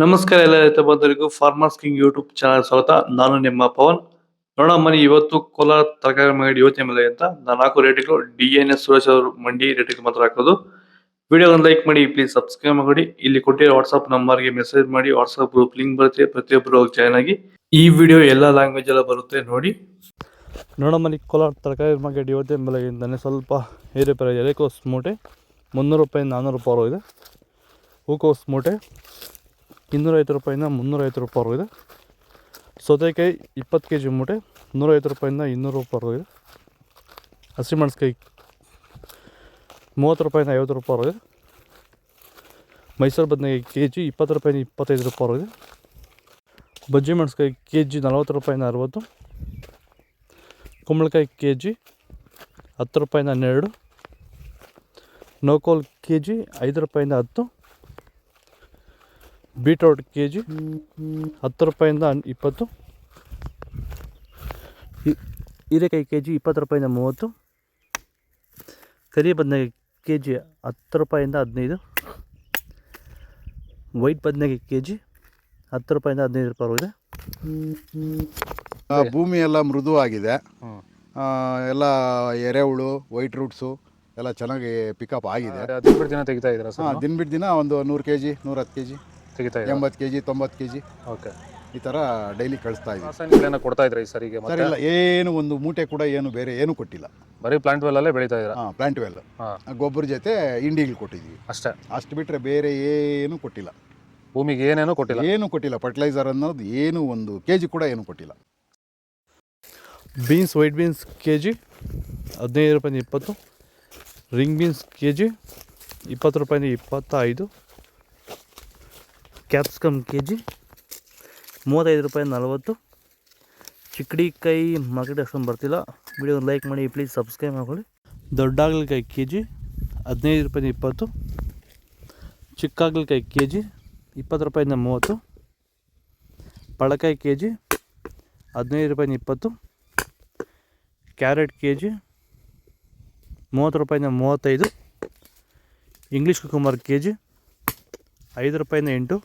ನಮಸ್ಕಾರ ಎಲ್ಲ ರೈತ ಬಂಧುಗಳಿಗೂ ಫಾರ್ಮರ್ಸ್ ಕಿಂಗ್ ಯೂಟ್ಯೂಬ್ ಚಾನಲ್ ಸ್ವಾಗತ. ನಾನು ನಿಮ್ಮ ಪವನ್. ನೋಡೋಣ ಮನಿ ಇವತ್ತು ಕೋಲಾರ ತರಕಾರಿ ಮಂಡಿ ಯೋಚನೆ ಮೇಲೆ ಅಂತ ನಾನು ಹಾಕೋ ರೇಟ್ಗಳು DNS ಸುರೇಶ್ ಅವರು ಮಂಡಿ ರೇಟ್ಗೆ ಮಾತ್ರ ಹಾಕೋದು. ವಿಡಿಯೋ ಒಂದು ಲೈಕ್ ಮಾಡಿ, ಪ್ಲೀಸ್ ಸಬ್ಸ್ಕ್ರೈಬ್ ಮಾಡಿ. ಇಲ್ಲಿ ಕೊಟ್ಟಿರೋ ವಾಟ್ಸ್ಆಪ್ ನಂಬರ್ಗೆ ಮೆಸೇಜ್ ಮಾಡಿ, ವಾಟ್ಸ್ಆಪ್ ಗ್ರೂಪ್ ಲಿಂಕ್ ಬರುತ್ತೆ, ಪ್ರತಿಯೊಬ್ಬರು ಜಾಯ್ನ್ ಆಗಿ. ಈ ವಿಡಿಯೋ ಎಲ್ಲ ಲ್ಯಾಂಗ್ವೇಜ್ ಎಲ್ಲ ಬರುತ್ತೆ ನೋಡಿ. ನೋಡೋ ಮನಿ ಕೋಲಾರ ತರಕಾರಿ ಮಾರ್ಕೆಟ್ ಇವತ್ತೇ ಬೆಳಗ್ಗೆಯಿಂದಾನೆ ಸ್ವಲ್ಪ ಏರುಪೇರು. ಎಲೆಕೋಸ್ ಮೂಟೆ 300 ರೂಪಾಯಿ 400 ರೂಪಾಯಿ ಇದೆ. ಹೂಕೋಸ್ ಮೂಟೆ 250 ರೂಪಾಯಿಂದ 350 ರೂಪಾಯಿ ಇದೆ. ಸೌತೆಕಾಯಿ 20 kg ಮೂಟೆ 150 ರೂಪಾಯಿಂದ 200 ರೂಪಾಯಿ ಇದೆ. ಹಸಿಮೆಣಸಿಕಾಯಿ 30 ರೂಪಾಯಿಂದ 50 ರೂಪಾಯಿ ಇದೆ. ಮೈಸೂರು ಬದನೆಕಾಯಿ kg 20 ರೂಪಾಯಿಂದ 25 ರೂಪಾಯಿ ಇದೆ. ಬಜ್ಜಿ ಮೆಣಸಿಕಾಯಿ kg 40 ರೂಪಾಯಿಂದ 60. ಕುಂಬಳಕಾಯಿ kg 10 ರೂಪಾಯಿಂದ 12. ನೋಕೋಲ್ kg 5 ರೂಪಾಯಿಂದ 10. ಬೀಟ್ರೋಟ್ kg 10 ರೂಪಾಯಿಂದ 20. ಹೀರೆಕಾಯಿ kg 20 ರೂಪಾಯಿಂದ 30. ಕರಿ ಬದನೆಕಾಯಿ kg 10 ರೂಪಾಯಿಂದ 15. ವೈಟ್ ಬದನೆಕಾಯಿ kg 10 ರೂಪಾಯಿಂದ 15 ರೂಪಾಯಿ ಇದೆ. ಭೂಮಿ ಎಲ್ಲ ಮೃದುವಾಗಿದೆ. ಎಲ್ಲ ಎರೆಹುಳು, ವೈಟ್ ರೂಟ್ಸು ಎಲ್ಲ ಚೆನ್ನಾಗಿ ಪಿಕಪ್ ಆಗಿದೆ. ದಿನ ಬಿಟ್ಟು ದಿನ ತೆಗಿತಾ ಇದ್ದೀರಾ ಸರ್? ದಿನ ಬಿಟ್ಟು ದಿನ ಒಂದು 100 kg 110 kg ತೆಗಿತಾ 80 kg 90 kg ಓಕೆ. ಈ ಥರ ಡೈಲಿ ಕಳಿಸ್ತಾ ಇದ್ದೀವಿ. ರಾಸಾಯನಿಕಗಳನ್ನ ಕೊಡ್ತಾ ಇದ್ರಾ ಈ ಸರಿಗೆ? ಸರ್ ಇಲ್ಲ, ಏನು ಒಂದು ಮೂಟೆ ಕೂಡ ಏನು ಬೇರೆ ಏನು ಕೊಟ್ಟಿಲ್ಲ. ಬರೀ ಪ್ಲಾಂಟ್ ವೆಲ್ಲಲ್ಲೇ ಬೆಳೀತಾ ಇದ್ದೀರಾ? ಪ್ಲಾಂಟ್ ವೆಲ್ ಗೊಬ್ಬರ ಜೊತೆ ಇಂಡಿಗಳು ಕೊಟ್ಟಿದ್ದೀವಿ ಅಷ್ಟೇ. ಅಷ್ಟು ಬಿಟ್ಟರೆ ಬೇರೆ ಏನು ಕೊಟ್ಟಿಲ್ಲ. ಭೂಮಿಗೆ ಏನೇನು ಕೊಟ್ಟಿಲ್ಲ? ಏನು ಕೊಟ್ಟಿಲ್ಲ. ಫರ್ಟಿಲೈಸರ್ ಅನ್ನೋದು ಏನು ಒಂದು kg ಕೂಡ ಏನು ಕೊಟ್ಟಿಲ್ಲ. ಬೀನ್ಸ್ ವೈಟ್ ಬೀನ್ಸ್ kg 15 ರೂಪಾಯಿಂದ 20. ರಿಂಗ್ ಬೀನ್ಸ್ kg 20 ರೂಪಾಯಿಂದ 25. ಕ್ಯಾಪ್ಸಿಕಮ್ kg 35 ರೂಪಾಯಿಂದ 40. ಚಿಕ್ಕಡಿಕಾಯಿ ಮಾರ್ಕೆಟ್ ಅಷ್ಟೊಂದು ಬರ್ತಿಲ್ಲ. ವಿಡಿಯೋ ಲೈಕ್ ಮಾಡಿ, ಪ್ಲೀಸ್ ಸಬ್ಸ್ಕ್ರೈಬ್ ಮಾಡ್ಕೊಳ್ಳಿ. ದೊಡ್ಡ ಹಾಗಲಕಾಯಿ kg 15 ರೂಪಾಯಿಂದ 20. ಚಿಕ್ಕ ಹಾಗಲಕಾಯಿ kg 20 ರೂಪಾಯಿಂದ 30. ಪಳಕಾಯಿ kg 15 ರೂಪಾಯಿಂದ 20. ಕ್ಯಾರೆಟ್ kg 30 ರೂಪಾಯಿಂದ 35. ಇಂಗ್ಲೀಷ್ ಕುಕುಂಬರ್ kg 5 ರೂಪಾಯಿಂದ 8.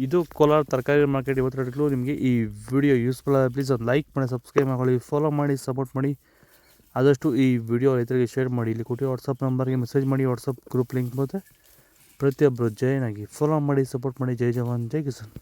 ಇದು ಕೋಲಾರ ತರಕಾರಿ ಮಾರ್ಕೆಟ್ ಇವತ್ತು ರೇಟ್ಗಳು. ನಿಮಗೆ ಈ ವಿಡಿಯೋ ಯೂಸ್ಫುಲ್ ಆದ ಪ್ಲೀಸ್ ಒಂದು ಲೈಕ್ ಮಾಡಿ, ಸಬ್ಸ್ಕ್ರೈಬ್ ಮಾಡ್ಕೊಳ್ಳಿ, ಫಾಲೋ ಮಾಡಿ, ಸಪೋರ್ಟ್ ಮಾಡಿ. ಆದಷ್ಟು ಈ ವಿಡಿಯೋ ರೈತರಿಗೆ ಶೇರ್ ಮಾಡಿ. ಇಲ್ಲಿ ಕೊಟ್ಟು ವಾಟ್ಸಪ್ ನಂಬರ್ಗೆ ಮೆಸೇಜ್ ಮಾಡಿ, ವಾಟ್ಸಪ್ ಗ್ರೂಪ್ ಲಿಂಕ್ ಬರುತ್ತೆ, ಪ್ರತಿಯೊಬ್ಬರು ಜಾಯ್ನ್ ಆಗಿ ಫಾಲೋ ಮಾಡಿ, ಸಪೋರ್ಟ್ ಮಾಡಿ. ಜೈ ಜವಾನ್ ಜೈ ಕಿಸಾನ್.